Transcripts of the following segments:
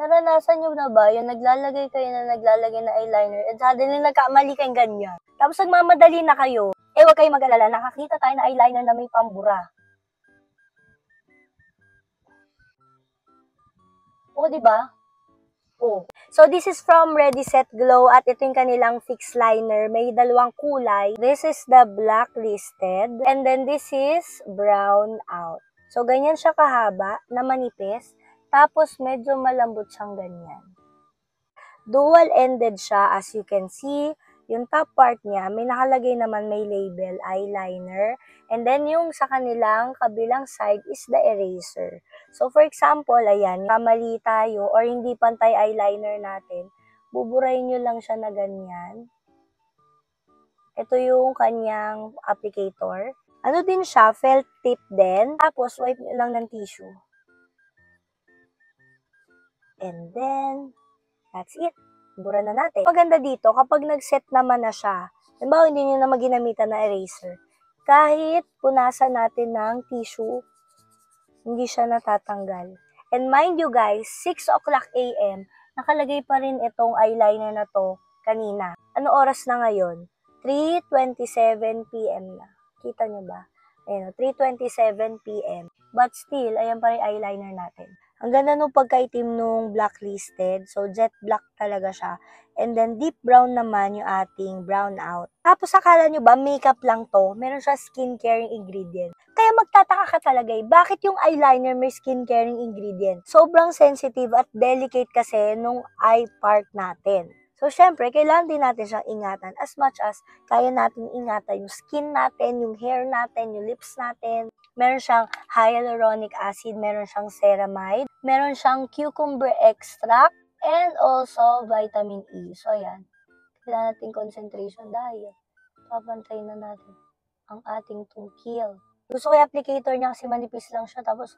Naranasan niyo na ba yung naglalagay kayo na eyeliner at suddenly nagkamali kayong ganyan? Tapos nagmamadali na kayo. Eh, huwag kayong mag-alala, nakakita tayo na eyeliner na may pambura. O, di ba? Oh. So, this is from Ready Set Glow at ito yung kanilang fixed liner. May dalawang kulay. This is the blacklisted and then this is brown out. So, ganyan siya kahaba na manipis. Tapos, medyo malambot siyang ganyan. Dual-ended siya as you can see. Yung top part niya, may nakalagay naman may label, eyeliner. And then, yung sa kanilang kabilang side is the eraser. So, for example, ayan, kamali tayo or hindi pantay eyeliner natin, buburayin nyo lang siya na ganyan. Ito yung kanyang applicator. Ano din siya, felt tip din. Tapos, wipe nyo lang ng tissue. And then, that's it. Bura na natin. Maganda dito, kapag nag-set naman na siya, halimbawa hindi nyo na maginamitan na eraser, kahit punasan natin ng tissue, hindi siya natatanggal. And mind you guys, 6 o'clock AM, nakalagay pa rin itong eyeliner na to kanina. Ano oras na ngayon? 3:27 PM na. Kita nyo ba? Ayan, 3:27 PM. But still, ayan pa rin eyeliner natin. Ang ganda nung pagkaitim nung blacklisted. So, jet black talaga siya. And then, deep brown naman yung ating brown out. Tapos, akala nyo ba, makeup lang to? Meron siya skin-caring ingredient. Kaya magtataka ka talaga bakit yung eyeliner may skin-caring ingredient? Sobrang sensitive at delicate kasi nung eye part natin. So, syempre, kailangan din natin siyang ingatan as much as kaya natin ingatan yung skin natin, yung hair natin, yung lips natin. Meron siyang hyaluronic acid, meron siyang ceramide, meron siyang cucumber extract, and also vitamin E. So, ayan. Kailangan natin concentration dahil papantayin na natin ang ating tungkil. Gusto ko yung applicator niya kasi manipis lang siya. Tapos,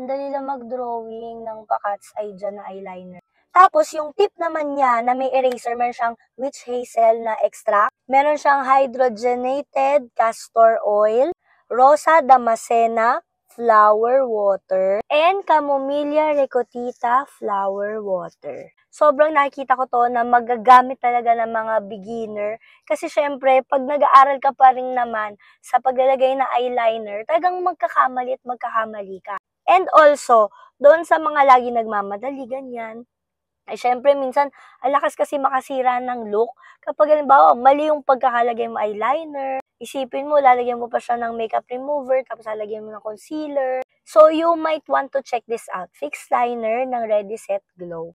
ang dali lang mag-drawing ng pa-cat's eye dyan na eyeliner. Tapos, yung tip naman niya na may eraser, meron siyang witch hazel na extract. Meron siyang hydrogenated castor oil, rosa damascena flower water, and Camellia recotita flower water. Sobrang nakikita ko to na magagamit talaga ng mga beginner. Kasi syempre, pag nag-aaral ka pa rin naman sa paglalagay na eyeliner, talagang magkakamali at magkakamali ka. And also, doon sa mga lagi nagmamadali, ganyan, ay syempre minsan, alakas kasi makasira ng look. Kapag halimbawa, mali yung pagkakalagay mo eyeliner, isipin mo, lalagyan mo pa siya ng makeup remover, tapos lalagyan mo ng concealer. So, you might want to check this out. Fixed liner ng Ready Set Glow.